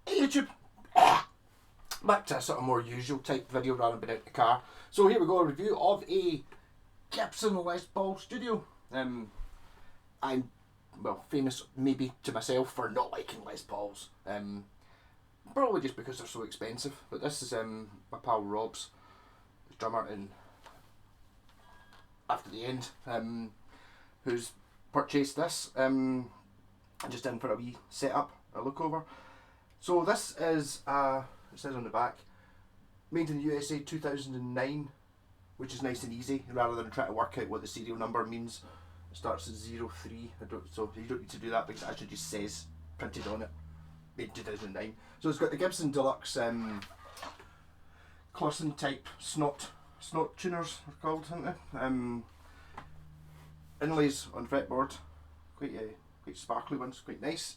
Hey YouTube, back to a sort of more usual type video rather than being out the car. So here we go, a review of a Gibson Les Paul Studio. I'm famous maybe to myself for not liking Les Pauls. Probably just because they're so expensive. But this is my pal Rob's, the drummer in After the End, who's purchased this. I'm just in for a wee setup, a look over. So this is, it says on the back, made in the USA 2009, which is nice and easy, rather than trying to work out what the serial number means. It starts at 03, so you don't need to do that because it actually just says, printed on it, made 2009. So it's got the Gibson Deluxe Clausen type snot tuners, they're called, aren't they? Inlays on fretboard, quite sparkly ones, quite nice.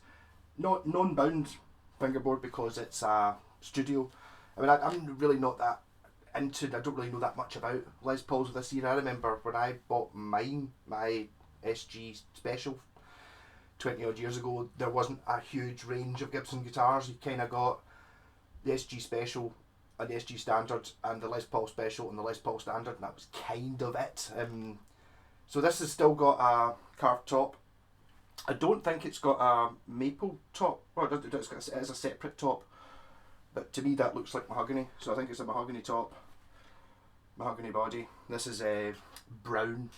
Not non-bound fingerboard because it's a studio. I mean, I'm really not that into, I don't really know that much about Les Pauls of this year. I remember when I bought mine, my SG Special, 20 odd years ago, there wasn't a huge range of Gibson guitars. You kind of got the SG Special and the SG Standard and the Les Paul Special and the Les Paul Standard, and that was kind of it. So this has still got a carved top. I don't think it's got a maple top. Well, it is a separate top, but to me that looks like mahogany. So I think it's a mahogany top, mahogany body. This is a brown.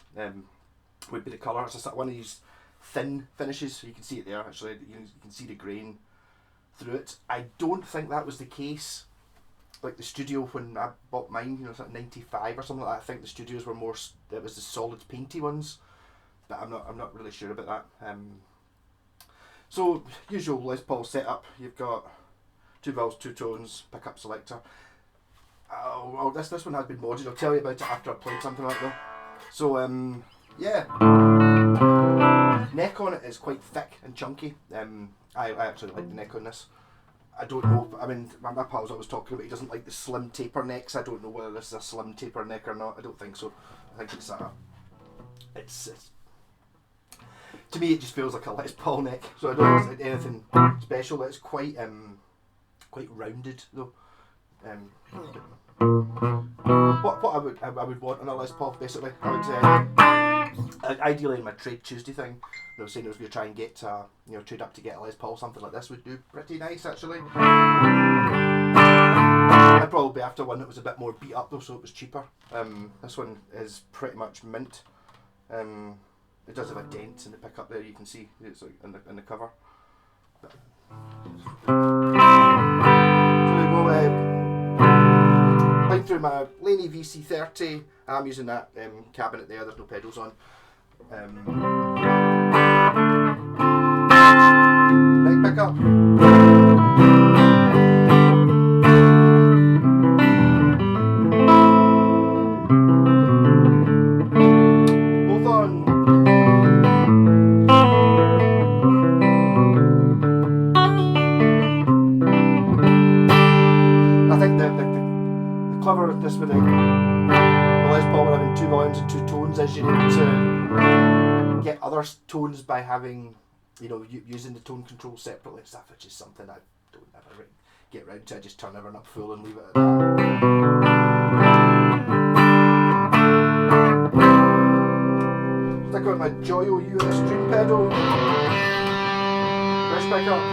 Would be the colour. It's just one of these thin finishes, so you can see it there. Actually, you can see the grain through it. I don't think that was the case. Like the studio when I bought mine, it's like 95 or something like that. I think the studios were more. It was the solid painty ones. But I'm not really sure about that. So usual Les Paul setup. You've got 2 valves, 2 tones, pickup selector. Well, this one has been modded. I'll tell you about it after I've played something like that. So yeah, neck on it is quite thick and chunky. I actually like the neck on this. I don't know. I mean, my pal's always talking about he doesn't like the slim taper necks. I don't know whether this is a slim taper neck or not. I don't think so. I think it's to me, it just feels like a Les Paul neck, so I don't think it's anything special. It's quite rounded though. What I would want on a Les Paul, basically, I would ideally in my Trade Tuesday thing, I was saying I was going to try and get trade up to get a Les Paul. Something like this would do pretty nice actually. I'd probably be after one that was a bit more beat up though, so it was cheaper. This one is pretty much mint. It does have a dent in the pickup there, you can see it's like in the cover. So there we go, playing through my Laney VC30, I'm using that cabinet there, there's no pedals on. Right pickup. Cleverness with the Les Paul having 2 volumes and 2 tones is you need to get other tones by having, using the tone control separately and stuff, which is something I don't ever get round to. I just turn everything up full and leave it at that. Stick with my Joyo US Stream pedal. Fresh pickup.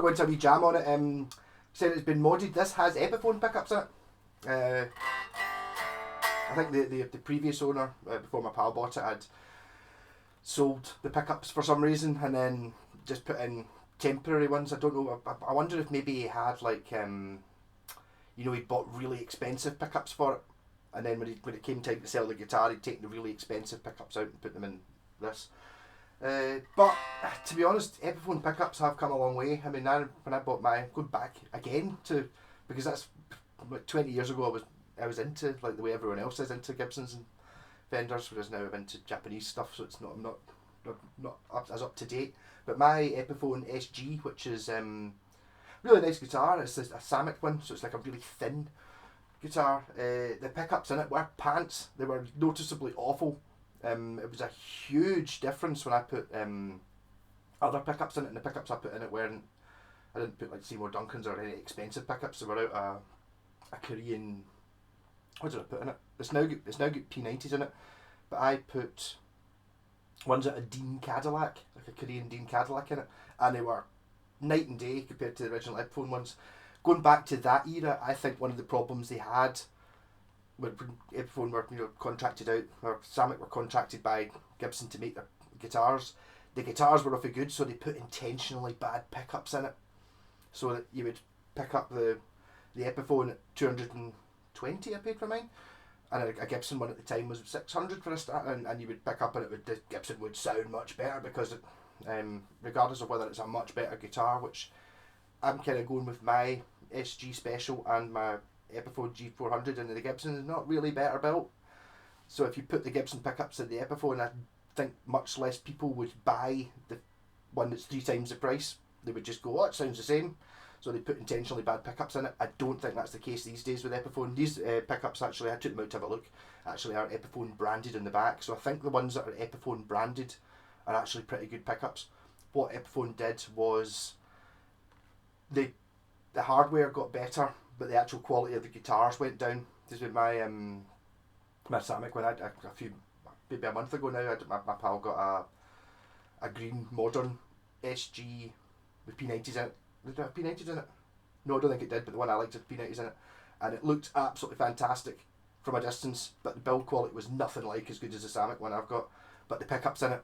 went to a wee jam on it. Said it's been modded. This has Epiphone pickups in it. I think the previous owner, before my pal bought it, had sold the pickups for some reason and then just put in temporary ones. I don't know. I wonder if maybe he had like, you know, he'd bought really expensive pickups for it, and then when it came time to sell the guitar, he'd taken the really expensive pickups out and put them in this. But to be honest, Epiphone pickups have come a long way. I mean, when I bought mine, going back again to, because that's like 20 years ago, I was into, like the way everyone else is into Gibsons and Fenders, whereas now I'm into Japanese stuff, so it's I'm not as up to date. But my Epiphone SG, which is really nice guitar, it's a Samick one, so it's like a really thin guitar. The pickups in it were pants. They were noticeably awful. It was a huge difference when I put other pickups in it, and the pickups I put in it weren't, I didn't put like Seymour Duncan's or any expensive pickups. They were out a Korean, what did I put in it? It's now got P90s in it, but I put ones out of Dean Cadillac, like a Korean Dean Cadillac in it, and they were night and day compared to the original Epiphone ones. Going back to that era, I think one of the problems they had when Epiphone were, you know, contracted out, or Samick were contracted by Gibson to make their guitars, the guitars were awfully good, so they put intentionally bad pickups in it, so that you would pick up the Epiphone at 220 I paid for mine, and a Gibson one at the time was 600 for a start, and you would pick up and the Gibson would sound much better because it, regardless of whether it's a much better guitar, which I'm kind of going with my SG Special and my Epiphone G400, and the Gibson is not really better built. So if you put the Gibson pickups in the Epiphone, I think much less people would buy the one that's 3 times the price. They would just go, oh, it sounds the same. So they put intentionally bad pickups in it. I don't think that's the case these days with Epiphone. These pickups, actually, I took them out to have a look, actually are Epiphone branded in the back. So I think the ones that are Epiphone branded are actually pretty good pickups. What Epiphone did was the hardware got better, but the actual quality of the guitars went down. Because with my Samick, when I had maybe a month ago now, my pal got a green modern SG with P90s in it. Did it have P90s in it? No, I don't think it did, but the one I liked had P90s in it. And it looked absolutely fantastic from a distance, but the build quality was nothing like as good as the Samick one I've got. But the pickups in it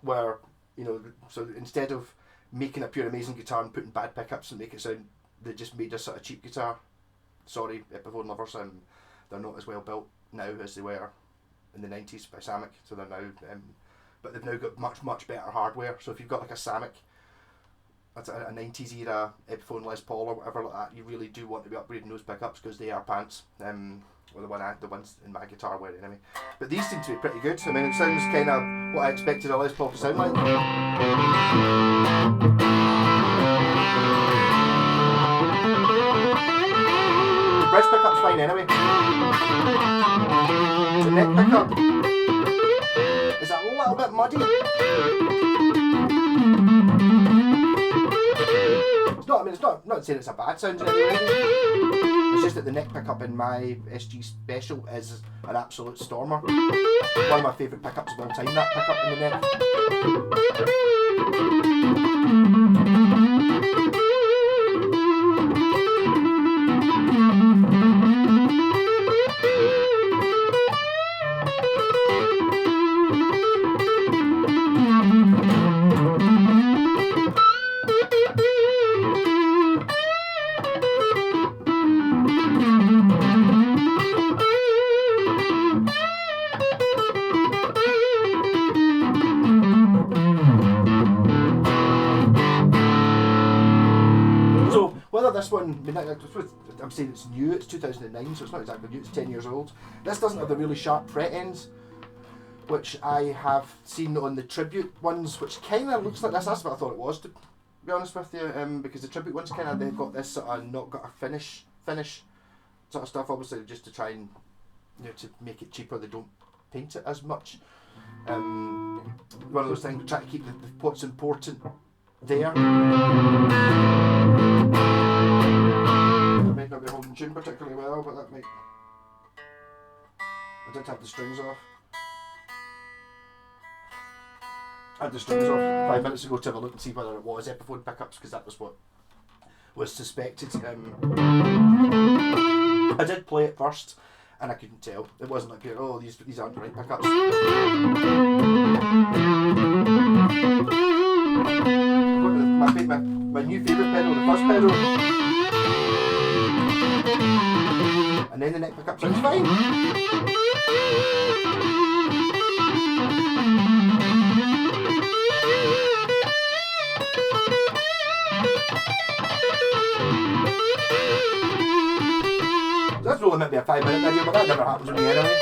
were, you know, so instead of making a pure amazing guitar and putting bad pickups and make it sound, they just made a sort of cheap guitar. Sorry, Epiphone lovers, they're not as well built now as they were in the 90s by Samick, so they're now, but they've now got much better hardware. So if you've got like a Samick, that's a 90s era Epiphone Les Paul or whatever like that, you really do want to be upgrading those pickups because they are pants. Or the ones in my guitar were anyway. But these seem to be pretty good. I mean, it sounds kind of what I expected a Les Paul to sound like. The bridge pickup's fine anyway. The neck pickup is a little bit muddy. It's not, I mean, it's not saying it's a bad sound in any way. It's just that the neck pickup in my SG Special is an absolute stormer. One of my favourite pickups of all time, that pickup in the neck. This one, I'm saying it's new, it's 2009, so it's not exactly new, it's 10 years old. This doesn't have the really sharp fret ends, which I have seen on the tribute ones, which kind of looks like this. That's what I thought it was, to be honest with you, because the tribute ones kind of, they've got this sort of not got a finish sort of stuff, obviously just to try and, you know, to make it cheaper, they don't paint it as much. One of those things, try to keep what's important there. It might not be holding tune particularly well, but that might... I did have the strings off. I had the strings off 5 minutes ago to have a look and see whether it was Epiphone pickups, because that was what was suspected. I did play it first, and I couldn't tell. It wasn't like, oh, these aren't the right pickups. My new favourite pedal, the first pedal, and then the neck pickup sounds fine. That's really meant to be a 5-minute video, but that never happens to me anyway.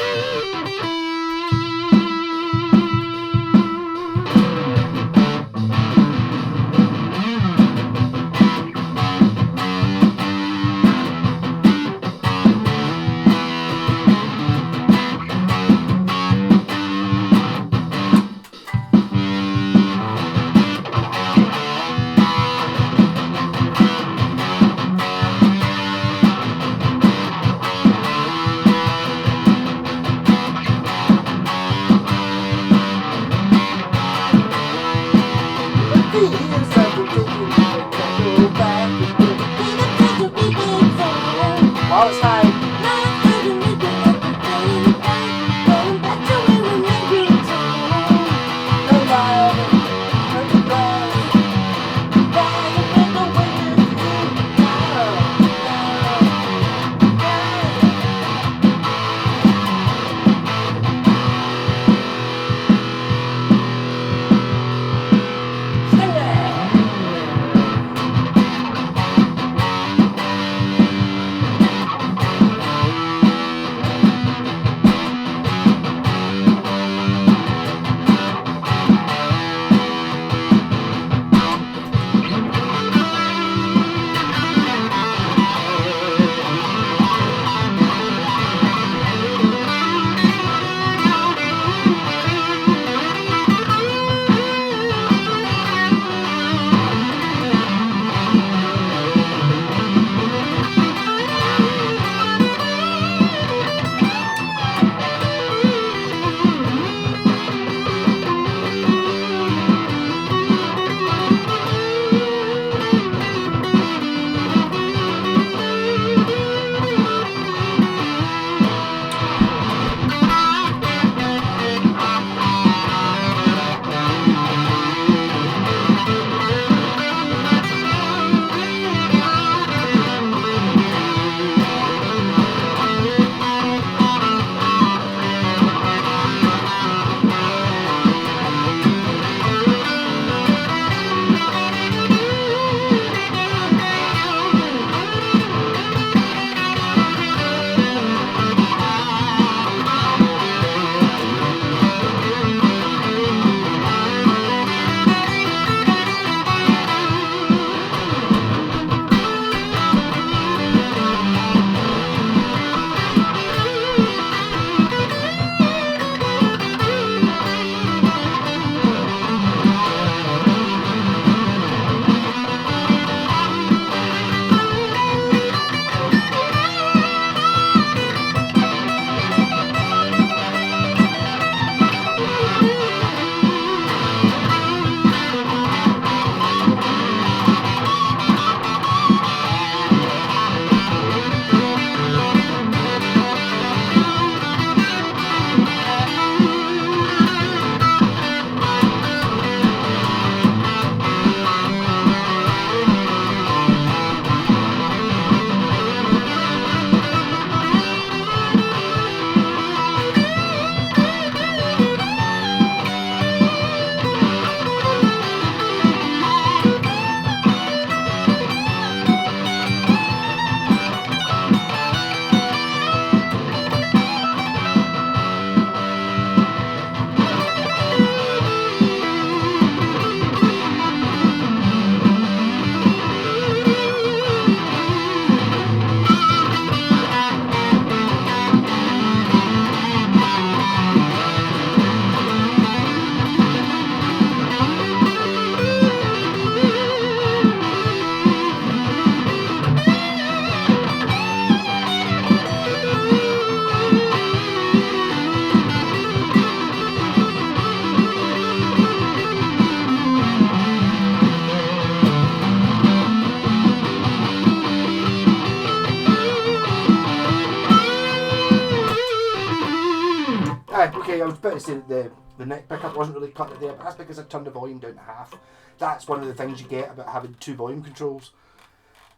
Okay, I was about to say that the neck pickup wasn't really cutting it there, but that's because I turned the volume down to half. That's one of the things you get about having two volume controls.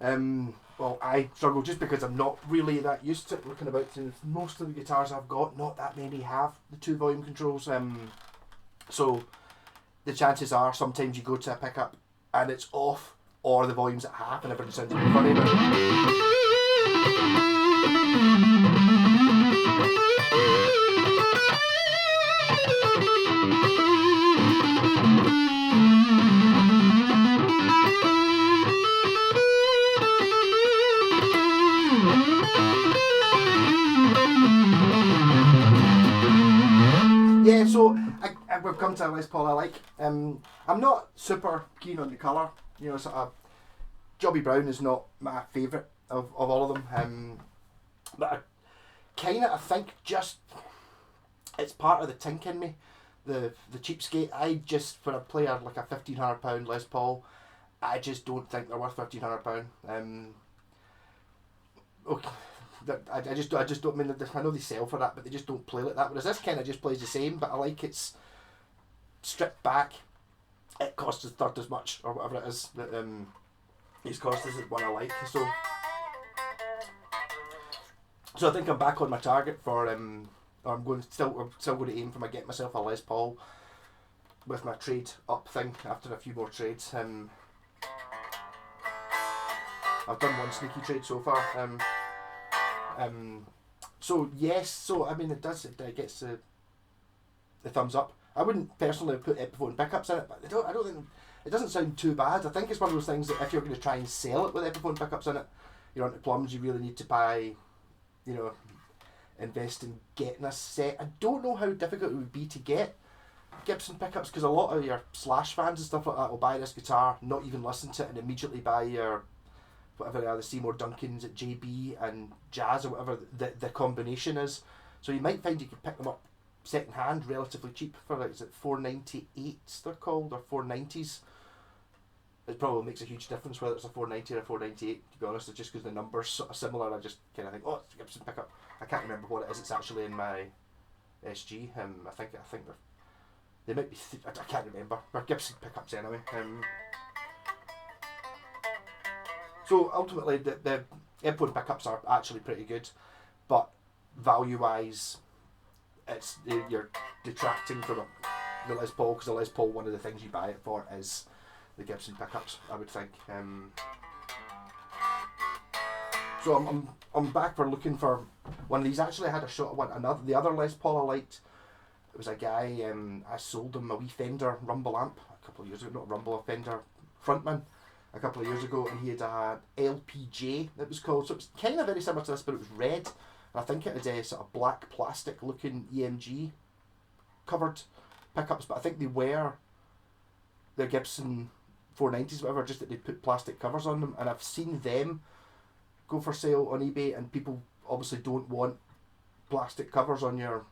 Well, I struggle just because I'm not really that used to it. Looking about, most of the guitars I've got, not that many have the two volume controls. So the chances are sometimes you go to a pickup and it's off, or the volume's at half and everything sounds a bit funny. Yeah, so we've come to a Les Paul I like. I'm not super keen on the colour. You know, sort of Jobby Brown is not my favourite of all of them. But I think just it's part of the tink in me, the cheapskate. I just, for a player like a £1,500 Les Paul, I just don't think they're worth £1,500. Okay. I just don't mean that. I know they sell for that, but they just don't play like that. Whereas this kind of just plays the same, but I like it's stripped back. It costs a third as much, or whatever it is that these costs is what I like. So I think I'm back on my target for I'm still going to aim for get myself a Les Paul with my trade up thing after a few more trades. I've done one sneaky trade so far. So yes, so I mean it gets the thumbs up. I wouldn't personally put Epiphone pickups in it, but I don't think it doesn't sound too bad. I think it's one of those things that if you're going to try and sell it with Epiphone pickups in it, you're onto plums. You really need to buy, invest in getting a set. I don't know how difficult it would be to get Gibson pickups, because a lot of your Slash fans and stuff like that will buy this guitar, not even listen to it, and immediately buy your whatever they are, the Seymour Duncans at JB and Jazz or whatever the combination is. So you might find you can pick them up second hand relatively cheap for is it 498s they're called, or 490s. It probably makes a huge difference whether it's a 490 or a 498, to be honest. It's just because the numbers sort of similar. I just kind of think, oh, it's a Gibson pickup. I can't remember what it is. It's actually in my SG. I think they might be. I can't remember. They're Gibson pickups anyway. So ultimately, the Epiphone pickups are actually pretty good, but value-wise, you're detracting from the Les Paul, because the Les Paul, one of the things you buy it for is the Gibson pickups, I would think. So I'm back for looking for one of these. Actually, I had a shot at one. The other Les Paul I liked. It was a guy. I sold him a wee Fender Rumble amp a couple of years ago. Not Rumble, a Fender Frontman. A couple of years ago, and he had a LPJ, it was called. So it was kind of very similar to this, but it was red. And I think it had a sort of black plastic looking EMG covered pickups, but I think they were the Gibson 490s, whatever, just that they put plastic covers on them. And I've seen them go for sale on eBay, and people obviously don't want plastic covers on your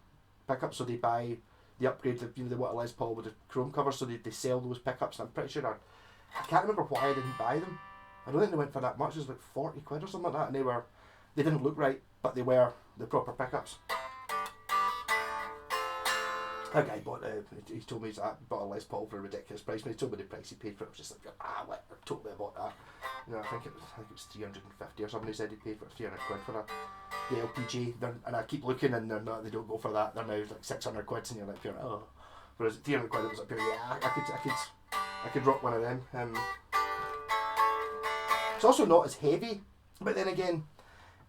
pickup, so they buy the upgrade. They want a Les Paul with the chrome cover, so they sell those pickups. And I'm pretty sure I can't remember why I didn't buy them. I don't think they went for that much. It was like 40 quid or something like that, and they didn't look right, but they were the proper pickups. That guy he told me he bought a Les Paul for a ridiculous price, but he told me the price he paid for it. I was just like, I totally bought that. I think it was 350 or something. He said he paid for 300 quid for the LPG. And I keep looking, and they don't go for that. They're now like 600 quid, and you're like, oh. Whereas 300 quid, it was like, yeah, I could rock one of them. It's also not as heavy, but then again,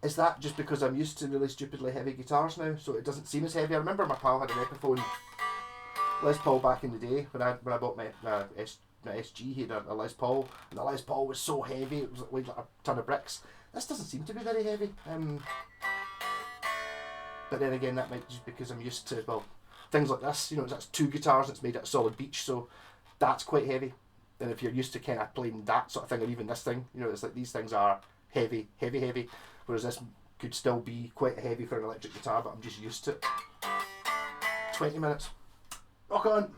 is that just because I'm used to really stupidly heavy guitars now, so it doesn't seem as heavy? I remember my pal had an Epiphone Les Paul back in the day when I bought my SG. He had a Les Paul, and the Les Paul was so heavy it was weighed like a ton of bricks. This doesn't seem to be very heavy. But then again, that might just because I'm used to things like this. That's two guitars. It's made out of solid beech, so that's quite heavy. And if you're used to kind of playing that sort of thing, or even this thing, it's like these things are heavy, whereas this could still be quite heavy for an electric guitar, but I'm just used to it. 20 minutes. Rock on!